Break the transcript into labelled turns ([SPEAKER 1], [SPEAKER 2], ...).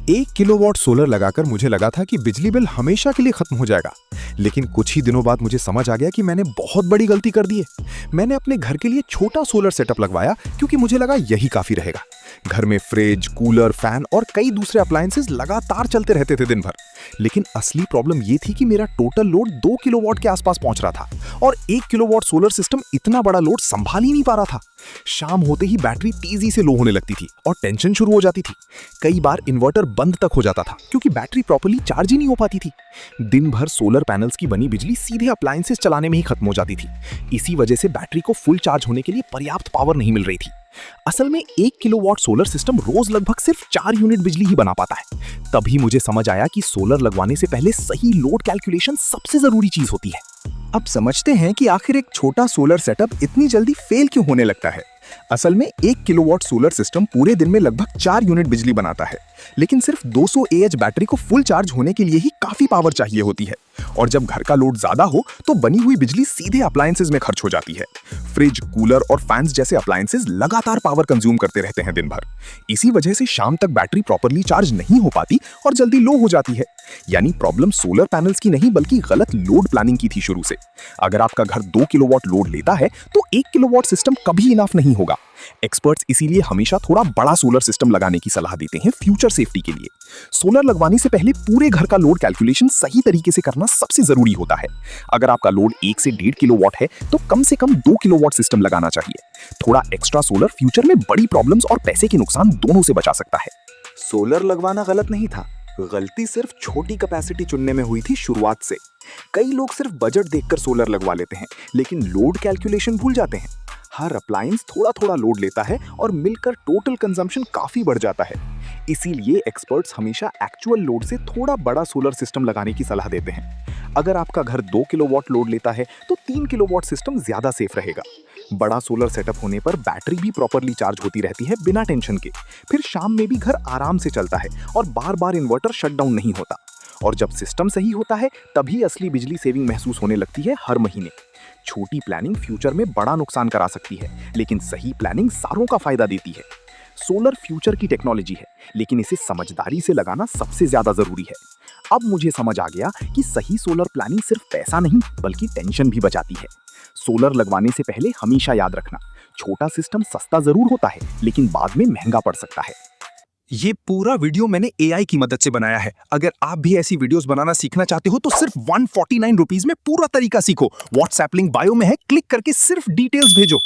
[SPEAKER 1] 1 kilowatt solar लगाकर मुझे लगा था कि बिजली बिल हमेशा के लिए खत्म हो जाएगा, लेकिन कुछ ही दिनों बाद मुझे समझ आ गया कि मैंने बहुत बड़ी गलती कर दी है। मैंने अपने घर के लिए छोटा सोलर सेटअप लगवाया क्योंकि मुझे लगा यही काफी रहेगा। घर में फ्रिज, कूलर, फैन और कई दूसरे अप्लायंसेस लगातार चलते रहते थे दिन भर। लेकिन असली प्रॉब्लम ये थी कि मेरा टोटल लोड 2 किलोवाट के आसपास पहुंच रहा था और 1 किलोवाट सोलर सिस्टम इतना बड़ा लोड संभाल ही नहीं पा रहा था। शाम होते ही बैटरी तेजी से लो होने लगती थी और टेंशन शुरू हो जाती थी। कई बार इन्वर्टर बंद तक हो जाता था क्योंकि बैटरी प्रॉपर्ली चार्ज ही नहीं हो पाती थी। दिन भर सोलर पैनल्स की बनी बिजली सीधे अप्लायंसेस चलाने में ही खत्म हो जाती थी। इसी वजह से बैटरी को फुल चार्ज होने के लिए पर्याप्त पावर नहीं मिल रही थी। असल में 1 किलोवाट सोलर सिस्टम रोज लगभग सिर्फ 4 यूनिट बिजली ही बना पाता है। तभी मुझे समझ आया कि सोलर लगवाने से पहले सही लोड कैलकुलेशन सबसे जरूरी चीज होती है।
[SPEAKER 2] अब समझते हैं कि आखिर एक छोटा सोलर सेटअप इतनी जल्दी फेल क्यों होने लगता है। असल में 1 किलोवाट सोलर सिस्टम पूरे दिन में लगभग 4 यूनिट बिजली बनाता है, लेकिन सिर्फ 200 AH बैटरी को फुल चार्ज होने के लिए ही काफी पावर चाहिए होती है। और जब घर का लोड ज्यादा हो तो बनी हुई बिजली सीधे अप्लायंसेस में खर्च हो जाती है। फ्रिज, कूलर और फैंस जैसे अप्लायंसेस लगातार पावर कंज्यूम करते रहते हैं दिन भर। इसी वजह से शाम तक बैटरी प्रॉपर्ली चार्ज नहीं हो पाती और जल्दी लो हो जाती है। यानी प्रॉब्लम सोलर पैनल्स की नहीं बल्कि गलत लोड प्लानिंग की थी शुरू से। अगर आपका घर 2 किलोवाट लोड लेता है तो 1 किलोवाट सिस्टम कभी इनफ नहीं होगा। एक्सपर्ट्स इसीलिए हमेशा थोड़ा बड़ा सोलर सिस्टम लगाने की सलाह देते हैं फ्यूचर सेफ्टी के लिए। सोलर लगवाने से पहले पूरे घर का लोड कैलकुलेशन सही तरीके से करना सबसे जरूरी होता है। अगर आपका लोड 1 से 1.5 किलोवाट है तो कम से कम 2 किलोवाट सिस्टम लगाना चाहिए। थोड़ा एक्स्ट्रा सोलर फ्यूचर में बड़ी प्रॉब्लम्स और पैसे के नुकसान दोनों से बचा सकता है।
[SPEAKER 3] सोलर लगवाना गलत नहीं था, गलती सिर्फ छोटी कैपेसिटी चुनने में हुई थी शुरुआत से। कई लोग सिर्फ बजट देखकर सोलर लगवा लेते हैं, लेकिन लोड कैलकुलेशन भूल जाते हैं। हर अप्लायंस थोड़ा थोड़ा लोड लेता है और मिलकर टोटल कंजम्पशन काफी बढ़ जाता है। इसीलिए एक्सपर्ट्स हमेशा एक्चुअल लोड से थोड़ा बड़ा सोलर सिस्टम लगाने की सलाह देते हैं। अगर आपका घर 2 किलोवाट लोड लेता है तो 3 किलोवाट सिस्टम ज्यादा सेफ रहेगा। बड़ा सोलर सेटअप होने पर बैटरी भी प्रॉपर्ली चार्ज होती रहती है बिना टेंशन के। फिर शाम में भी घर आराम से चलता है और बार बार इन्वर्टर शटडाउन नहीं होता। और जब सिस्टम सही होता है तभी असली बिजली सेविंग महसूस होने लगती है हर महीने। छोटी प्लानिंग फ्यूचर में बड़ा नुकसान करा सकती है, लेकिन सही प्लानिंग सारों का फायदा देती है। सोलर फ्यूचर की टेक्नोलॉजी है, लेकिन इसे समझदारी से लगाना सबसे ज्यादा जरूरी है। अब मुझे समझ आ गया कि सही सोलर प्लानिंग सिर्फ पैसा नहीं बल्कि टेंशन भी बचाती है। सोलर लगवाने से पहले हमेशा याद रखना, छोटा सिस्टम सस्ता जरूर होता है लेकिन बाद में महंगा पड़ सकता है।
[SPEAKER 2] ये पूरा वीडियो मैंने AI की मदद से बनाया है। अगर आप भी ऐसी वीडियोस बनाना सीखना चाहते हो तो सिर्फ 149 रुपीज में पूरा तरीका सीखो। व्हाट्सएप लिंक बायो में है, क्लिक करके सिर्फ डिटेल्स भेजो।